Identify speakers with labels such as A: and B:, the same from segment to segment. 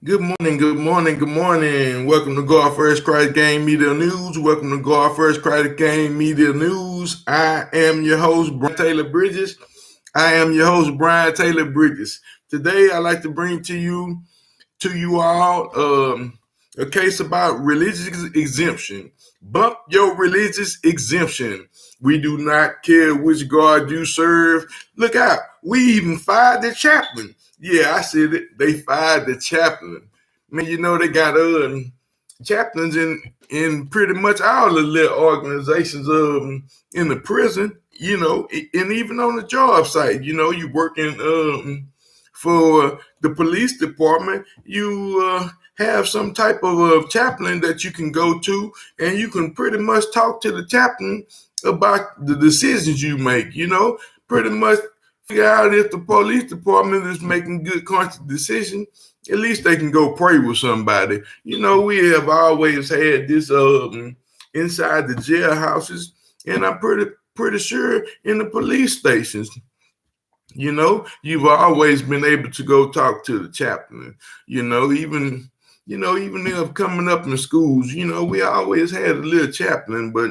A: Good morning, good morning, good morning. Welcome to God First Christ Game Media News. Welcome to God First Christ Game Media News. I am your host, Brian Taylor Bridges. Today, I'd like to bring to you all a case about religious exemption. Bump your religious exemption. We do not care which God you serve. Look out, we even fired the chaplain. Yeah, I said it. They fired the chaplain. Man, they got chaplains in pretty much all the little organizations in the prison. And even on the job site. You working for the police department. You have some type of chaplain that you can go to, and you can pretty much talk to the chaplain about the decisions you make. Pretty much figure out if the police department is making good conscious decisions. At least they can go pray with somebody. We have always had this inside the jailhouses, and I'm pretty sure in the police stations. You've always been able to go talk to the chaplain. Even if coming up in schools, we always had a little chaplain, but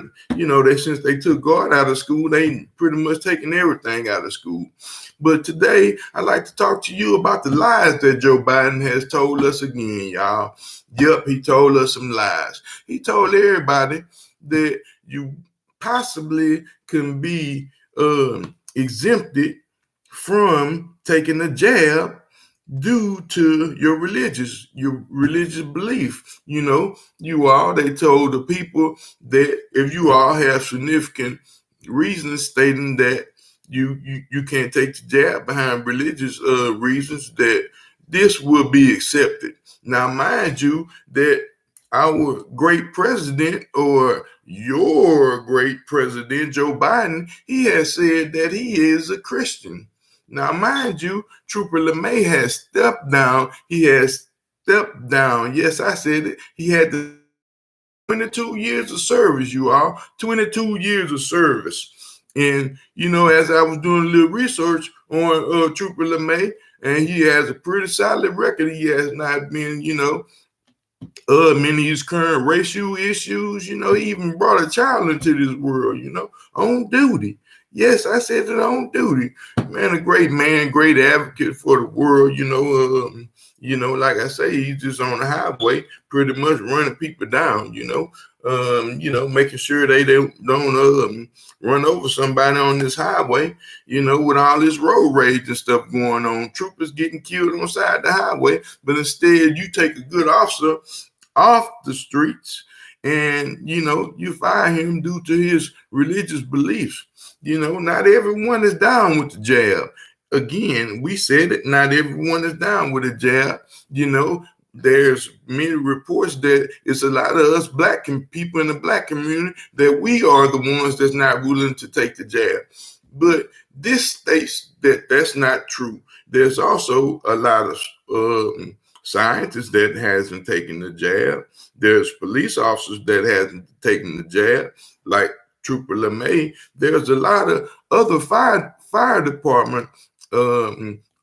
A: since they took God out of school, they pretty much taken everything out of school. But today, I'd like to talk to you about the lies that Joe Biden has told us again, y'all. Yep, he told us some lies. He told everybody that you possibly can be exempted from taking a jab due to your religious belief. They told the people that if you all have significant reasons stating that you can't take the jab behind religious reasons, that this will be accepted. Now, mind you, that our great president, or your great president, Joe Biden, he has said that he is a Christian. Now, mind you, Trooper LeMay has stepped down. He has stepped down. Yes, I said it. He had 22 years of service, you all. 22 years of service. And, as I was doing a little research on Trooper LeMay, and he has a pretty solid record. He has not been, many of his current racial issues. He even brought a child into this world, on duty. Yes, I said it, on duty. Man, great advocate for the world. Like I say, he's just on the highway, pretty much running people down. Making sure they don't run over somebody on this highway. With all this road rage and stuff going on, troopers getting killed on the side of the highway. But instead, you take a good officer off the streets, and you fire him due to his religious beliefs. Not everyone is down with the jab. Again, we said it, not everyone is down with the jab. There's many reports that it's a lot of us black people in the black community that we are the ones that's not willing to take the jab. But this states that that's not true. There's also a lot of scientists that hasn't taken the jab. There's police officers that hasn't taken the jab, like Trooper LeMay. There's a lot of other fire department,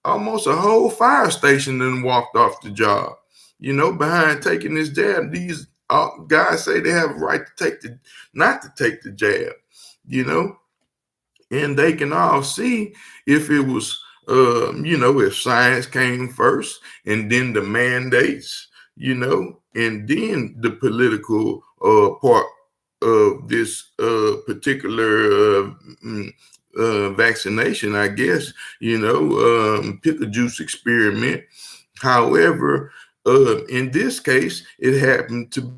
A: almost a whole fire station then walked off the job. Behind taking this jab. These guys say they have a right to not to take the jab. And they can all see if it was, if science came first, and then the mandates, and then the political part of this particular vaccination, I guess, pickle juice experiment. However, in this case, it happened to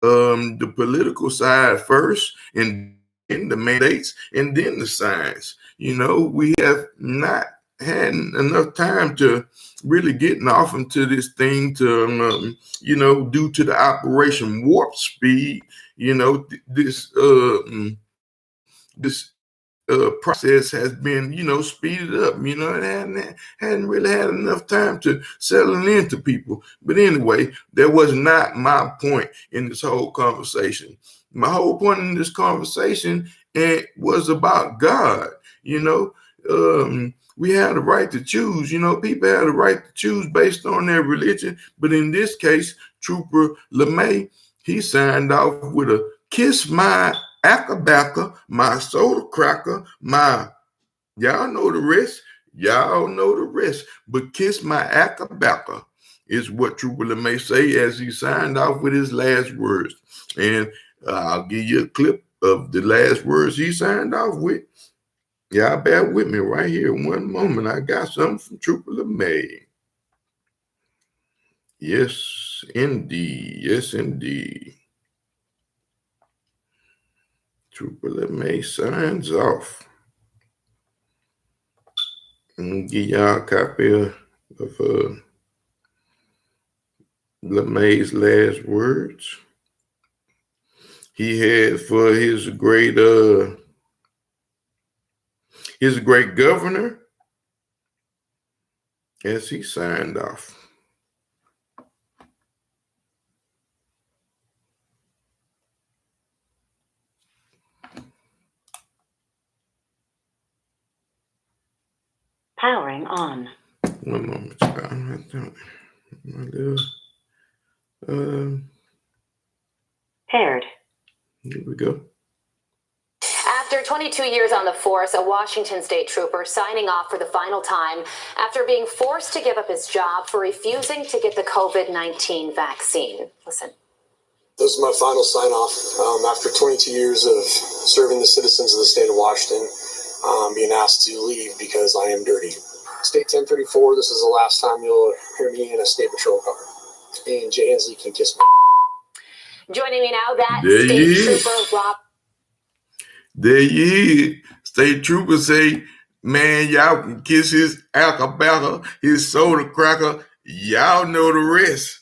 A: the political side first, and then the mandates, and then the science. We have not had enough time to really getting off into this thing to, due to the Operation Warp Speed, this process has been, speeded up. It hadn't really had enough time to settle into people. But anyway, that was not my point in this whole conversation. My whole point in this conversation was about God. You know, we have the right to choose. You know, people have the right to choose based on their religion. But in this case, Trooper LeMay, he signed off with a kiss my acabacca, my soda cracker, my, y'all know the rest. Y'all know the rest. But kiss my acabacca is what Trooper LeMay say as he signed off with his last words. And I'll give you a clip of the last words he signed off with. Y'all bear with me right here. One moment. I got something from Trooper LeMay. Yes, indeed. Yes, indeed. Trooper LeMay signs off. I'm going to give y'all a copy of LeMay's last words. He had for his great governor as he signed off.
B: Powering on.
A: One moment, child. My little,
B: Paired.
A: Here we go.
C: After 22 years on the force, a Washington state trooper signing off for the final time after being forced to give up his job for refusing to get the COVID-19 vaccine. Listen.
D: This is my final sign off after 22 years of serving the citizens of the state of Washington. Being asked to leave because I am dirty. State 1034, this is the last time you'll hear me in a state patrol car. And J&Z can kiss me.
C: Joining me now, that
A: there
C: state trooper, Rob.
A: There you is. State trooper say, man, y'all can kiss his alcohol, his soda cracker. Y'all know the rest.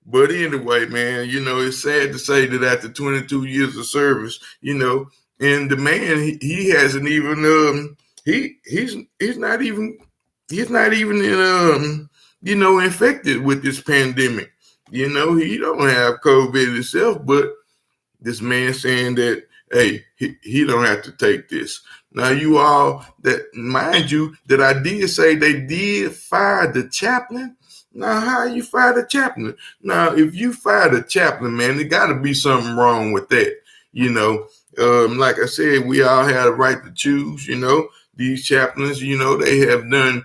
A: But anyway, man, you know, it's sad to say that after 22 years of service, you know, and the man, he hasn't even he's not even you know, infected with this pandemic. You know, he don't have COVID himself, but this man saying that, hey, he don't have to take this. Now, you all, that mind you, that I did say they did fire the chaplain. Now, how you fire the chaplain? Now, if you fire the chaplain, man, there got to be something wrong with that. You know, like I said, we all have a right to choose. You know, these chaplains, you know, they have done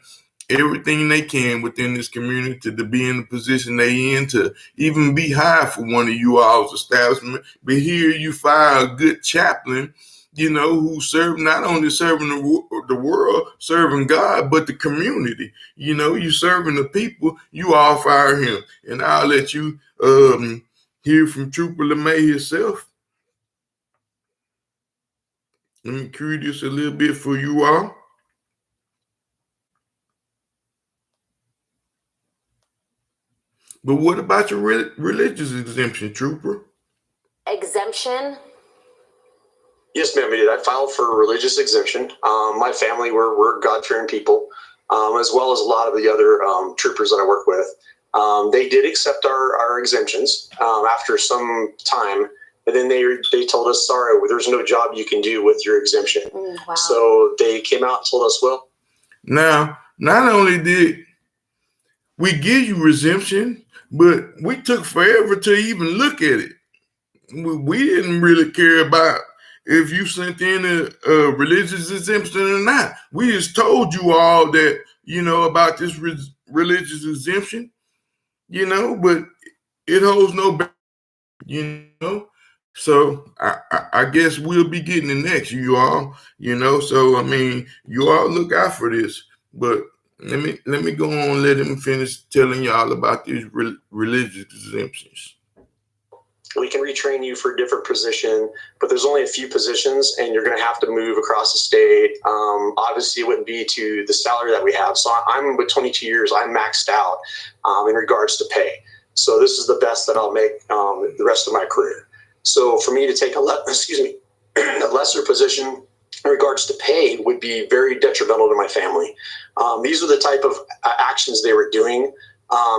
A: everything they can within this community to be in the position they in, to even be hired for one of you all's establishment. But here you fire a good chaplain, you know, who serve, not only serving the world, serving God, but the community. You know, you serving the people, you all fire him. And I'll let you hear from Trooper LeMay himself. Let me cue this a little bit for you all. But what about your religious exemption, Trooper?
C: Exemption?
D: Yes, ma'am, I did. I filed for a religious exemption. My family, we're God-fearing people, as well as a lot of the other troopers that I work with. They did accept our exemptions after some time, and then they told us, sorry, there's no job you can do with your exemption.
C: Wow.
D: So they came out and told us, well.
A: Now, not only did we give you exemption, but we took forever to even look at it. We didn't really care about if you sent in a religious exemption or not. We just told you all that, you know, about this religious exemption, you know, but it holds no basis, you know. So I guess we'll be getting it next, you all, you know. So, I mean, you all look out for this. But let me go on and let him finish telling y'all about these religious exemptions.
D: We can retrain you for a different position, but there's only a few positions, and you're going to have to move across the state. Obviously, it wouldn't be to the salary that we have. So I'm with 22 years, I'm maxed out in regards to pay. So this is the best that I'll make the rest of my career. So for me to take a lesser position in regards to pay would be very detrimental to my family. These are the type of actions they were doing.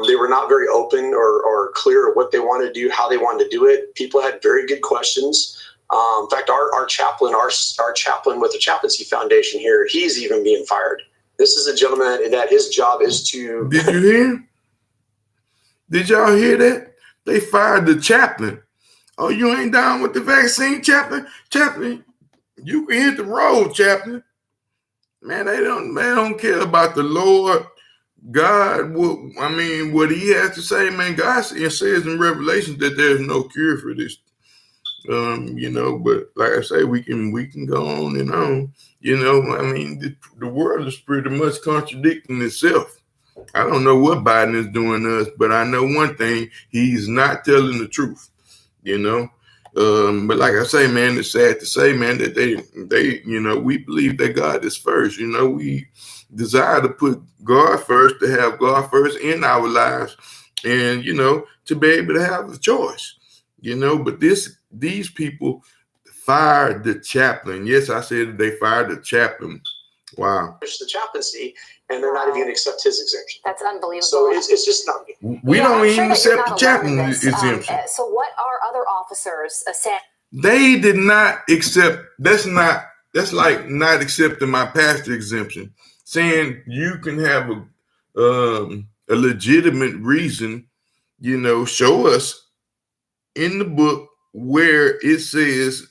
D: They were not very open or clear of what they wanted to do, how they wanted to do it. People had very good questions. In fact, our chaplain, our chaplain with the Chaplaincy Foundation here, he's even being fired. This is a gentleman that his job is to.
A: Did you hear? Did y'all hear that? They fired the chaplain. Oh, you ain't down with the vaccine, Chaplain? Chaplain, you can hit the road, Chaplain. Man, they don't care about the Lord. God, what he has to say, man, God says in Revelation that there's no cure for this. But like I say, we can go on and on. The world is pretty much contradicting itself. I don't know what Biden is doing to us, but I know one thing: he's not telling the truth. But like I say, man, it's sad to say, man, that they we believe that God is first. We desire to put God first, to have God first in our lives, and to be able to have a choice. But these people fired the chaplain. Yes, I said they fired the chaplain. Wow.
D: The chaplaincy, and they're not even going to accept his exemption.
C: That's unbelievable.
D: So it's just not.
A: We don't even accept the chaplain exemption.
C: So what are other officers saying?
A: They did not accept. That's like not accepting my pastor exemption. Saying you can have a legitimate reason. Show us in the book where it says,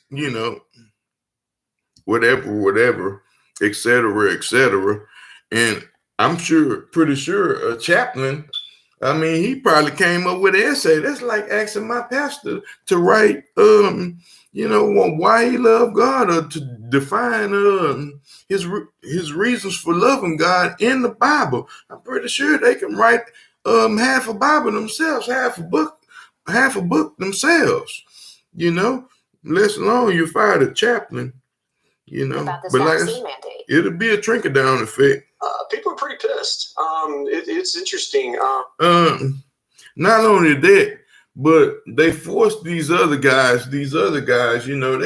A: whatever, et cetera. And I'm pretty sure a chaplain, he probably came up with an essay. That's like asking my pastor to write, why he loved God, or to define his reasons for loving God in the Bible. I'm pretty sure they can write half a Bible themselves, half a book themselves. Less alone you fire the chaplain.
C: About this
A: but
C: vaccine mandate.
A: It'll be a trickle down effect.
D: People are pretty pissed. It's interesting.
A: Not only that, but they forced these other guys, they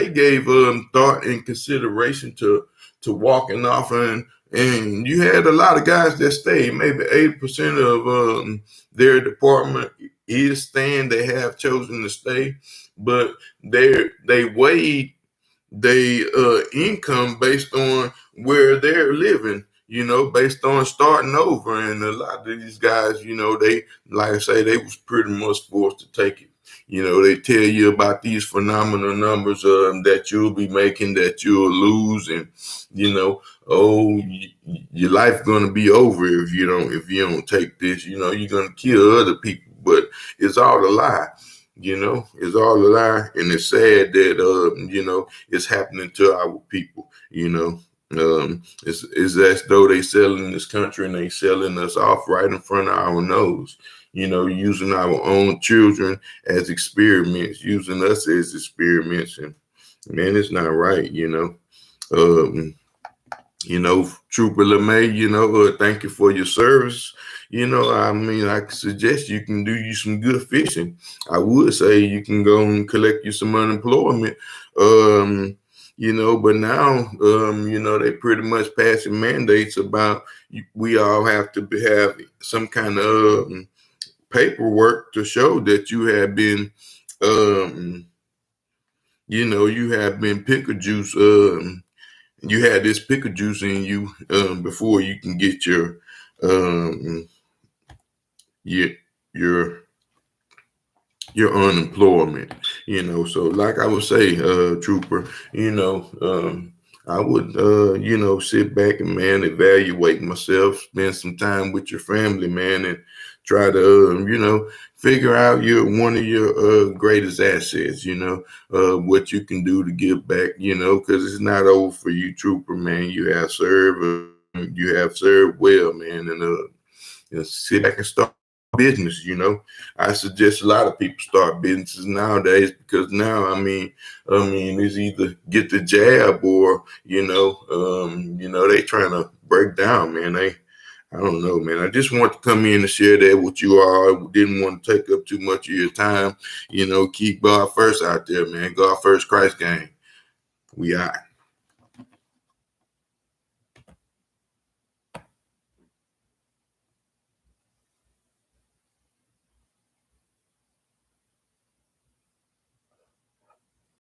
A: gave thought and consideration to walking off, and you had a lot of guys that stayed. Maybe 80% of their department is staying. They have chosen to stay, but they weighed their income based on where they're living, based on starting over. And a lot of these guys, they, like I say, they was pretty much forced to take it. They tell you about these phenomenal numbers that you'll be making, that you'll lose, and your life gonna be over if you don't take this. You're gonna kill other people, but it's all a lie. It's all a lie, and it's sad that it's happening to our people. It's as though they selling this country and they selling us off right in front of our nose. Using our own children as experiments, using us as experiments, and man, it's not right. Trooper LeMay, thank you for your service. I suggest you can do you some good fishing. I would say you can go and collect you some unemployment. But now, they pretty much passing mandates about we all have to have some kind of paperwork to show that you have been, you have been pickle juice. You had this pickle juice in you before you can get your unemployment. So like I would say, Trooper, I would sit back and, man, evaluate myself, spend some time with your family, man, and try to figure out one of your greatest assets, what you can do to give back, because it's not over for you, Trooper, man. You have served well, man, and sit back and start business. I suggest a lot of people start businesses nowadays, because now it's either get the jab or they trying to break down, man. I don't know, man. I just want to come in and share that with you all. I didn't want to take up too much of your time. Keep God first out there, man. God first, Christ gang. We out.